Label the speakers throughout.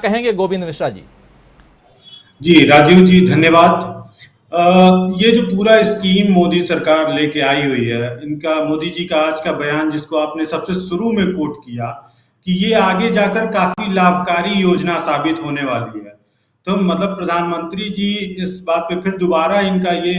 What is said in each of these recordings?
Speaker 1: कहेंगे गोविंद मिश्रा जी?
Speaker 2: जी राजीव जी, धन्यवाद। ये जो पूरा स्कीम मोदी सरकार लेके आई हुई है, इनका मोदी जी का आज का बयान जिसको आपने सबसे शुरू में कोट किया कि ये आगे जाकर काफी लाभकारी योजना साबित होने वाली है। तो मतलब प्रधानमंत्री जी इस बात पे फिर दोबारा इनका ये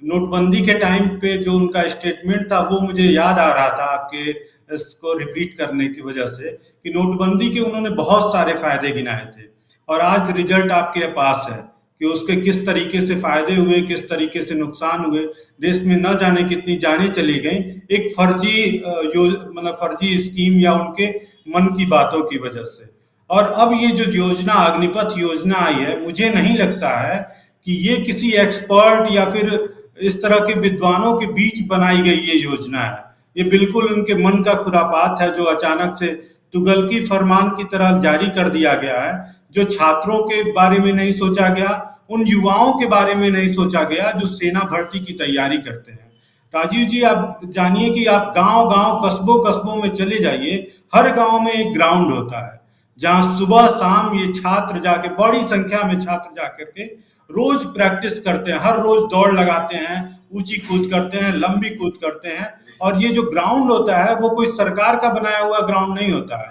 Speaker 2: नोटबंदी के टाइम पे जो उनका स्टेटमेंट था वो मुझे याद आ रहा था आपके इसको रिपीट करने की वजह से कि नोटबंदी के उन्होंने बहुत सारे फायदे गिनाए थे और आज रिजल्ट आपके पास है कि उसके किस तरीके से फायदे हुए, किस तरीके से नुकसान हुए, देश में न जाने कितनी जानें चली गई एक मतलब फर्जी स्कीम या उनके मन की बातों की वजह से। और अब ये जो योजना अग्निपथ योजना आई है, मुझे नहीं लगता है कि ये किसी एक्सपर्ट या फिर इस तरह के विद्वानों के बीच बनाई गई ये योजना है। ये बिल्कुल उनके मन का खुरापात है जो अचानक से तुगलकी फरमान की तरह जारी कर दिया गया है, जो छात्रों के बारे में नहीं सोचा गया, उन युवाओं के बारे में नहीं सोचा गया जो सेना भर्ती की तैयारी करते हैं। राजीव जी, आप जानिए कि आप गांव-गांव, कस्बों-कस्बों में चले जाइए, हर गांव में एक ग्राउंड होता है, जहां सुबह-शाम ये छात्र जाके बड़ी संख्या में छात्र जाकर के रोज प्रैक्टिस करते हैं, हर रोज दौड़ लगाते हैं, ऊंची कूद करते हैं, लंबी कूद करते हैं। और ये जो ग्राउंड होता है वो कोई सरकार का बनाया हुआ ग्राउंड नहीं होता है।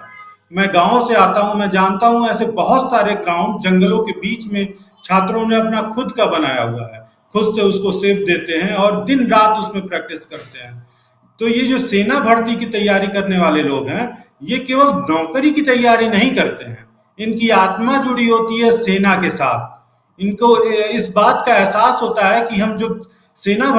Speaker 2: मैं गांव से आता हूं, मैं जानता हूं ऐसे बहुत सारे ग्राउंड जंगलों के बीच में छात्रों ने अपना खुद का बनाया हुआ है, खुद से उसको शेप देते हैं और दिन रात उसमें प्रैक्टिस करते हैं। तो ये जो सेना भर्ती की तैयारी करने वाले लोग हैं, ये केवल नौकरी की तैयारी नहीं करते हैं, इनकी आत्मा जुड़ी होती है सेना के साथ। इनको इस बात का एहसास होता है कि हम जो सेना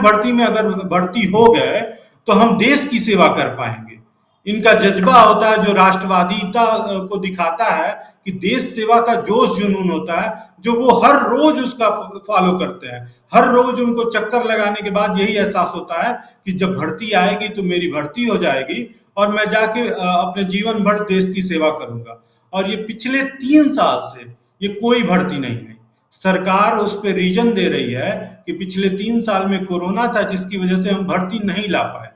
Speaker 2: भर्ती में अगर भर्ती हो गए तो हम देश की सेवा कर पाएंगे। इनका जज्बा होता है जो राष्ट्रवादीता को दिखाता है कि देश सेवा का जोश जुनून होता है, जो वो हर रोज उसका फॉलो करते हैं। हर रोज उनको चक्कर लगाने के बाद यही एहसास होता है कि जब भर्ती आएगी तो मेरी भर्ती हो जाएगी और मैं जाके अपने जीवन भर देश की सेवा करूंगा। और ये पिछले 3 साल से ये कोई भर्ती नहीं है। सरकार उस पर रीजन दे रही है कि पिछले 3 साल में कोरोना था जिसकी वजह से हम भर्ती नहीं ला पाए।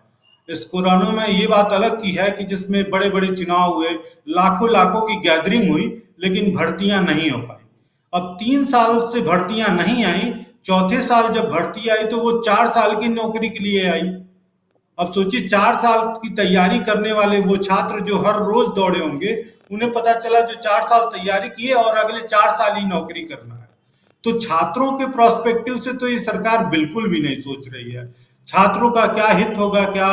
Speaker 2: इस कोरोना में ये बात अलग की है कि जिसमें बड़े बड़े चुनाव हुए, लाखों लाखों की गैदरिंग हुई, लेकिन भर्तियां नहीं हो पाई। अब 3 साल से भर्तियां नहीं आई, चौथे साल जब भर्ती आई तो वो 4 साल की नौकरी के लिए आई। अब सोचिए 4 साल की तैयारी करने वाले वो छात्र जो हर रोज दौड़े होंगे, उन्हें पता चला जो 4 साल तैयारी किए और अगले 4 साल ही नौकरी करना है। तो छात्रों के प्रोस्पेक्टिव से तो ये सरकार बिल्कुल भी नहीं सोच रही है। छात्रों का क्या हित होगा, क्या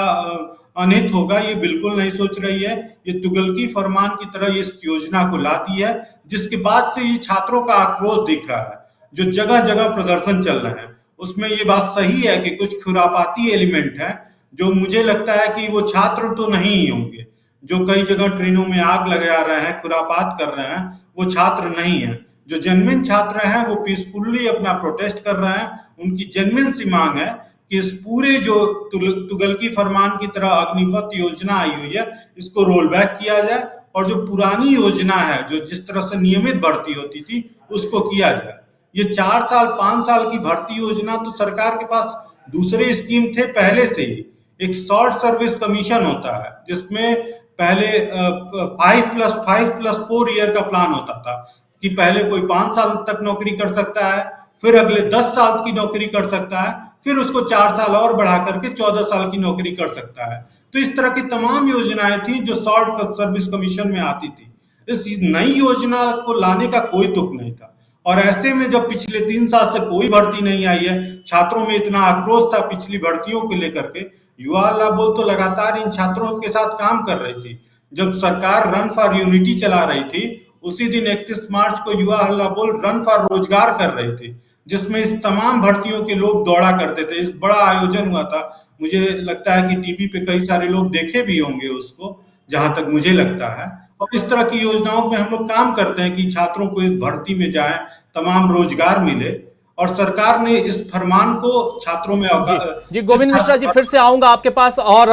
Speaker 2: अनहित होगा, ये बिल्कुल नहीं सोच रही है। ये तुगलकी फरमान की तरह इस योजना को लाती है, जिसके बाद से ये छात्रों का आक्रोश दिख रहा है, जो जगह जगह प्रदर्शन चल रहे हैं। उसमें ये बात सही है कि कुछ खुरापाती एलिमेंट है, जो मुझे लगता है कि वो छात्र तो नहीं ही होंगे। जो कई जगह ट्रेनों में आग लगा रहे हैं, खुरापात कर रहे हैं, वो छात्र नहीं है। जो जेन्युइन छात्र हैं वो पीसफुली अपना प्रोटेस्ट कर रहे हैं। उनकी जेन्युइन सी मांग है कि इस पूरे जो तुगलकी फरमान की तरह अग्निपथ योजना आई हुई है, इसको रोल बैक किया जाए और जो पुरानी योजना है, जो जिस तरह से नियमित भर्ती होती थी, उसको किया जाए। ये 4 साल 5 साल की भर्ती योजना तो सरकार के पास दूसरे स्कीम थे पहले से ही। एक शॉर्ट सर्विस कमीशन होता है जिसमें पहले 5+5+4 ईयर का प्लान होता था कि पहले कोई 5 साल तक नौकरी कर सकता है, फिर अगले 10 साल की नौकरी कर सकता है, फिर उसको 4 साल और बढ़ा करके 14 साल की नौकरी कर सकता है। तो इस तरह की तमाम योजनाएं थी जो शॉर्ट सर्विस कमीशन में आती थी। इस नई योजना को लाने का कोई तुक नहीं था। और ऐसे में जब पिछले 3 साल से कोई भर्ती नहीं आई है, छात्रों में इतना आक्रोश था पिछली भर्तियों को लेकर के, युवा हल्ला बोल तो लगातार इन छात्रों के साथ काम कर रही थी। जब सरकार रन फॉर यूनिटी चला रही थी, उसी दिन 31 मार्च को युवा हल्ला बोल रन फॉर रोजगार कर रही थी, जिसमें इस तमाम भर्तियों के लोग दौड़ा करते थे। इस बड़ा आयोजन हुआ था, मुझे लगता है कि टीवी पे कई सारे लोग देखे भी होंगे उसको, जहां तक मुझे लगता है। और इस तरह की योजनाओं में हम लोग काम करते हैं कि छात्रों को इस भर्ती में जाएं, तमाम रोजगार मिले। और सरकार ने इस फरमान को छात्रों में
Speaker 1: जी गोविंद मिश्रा जी, फिर से आऊंगा आपके पास और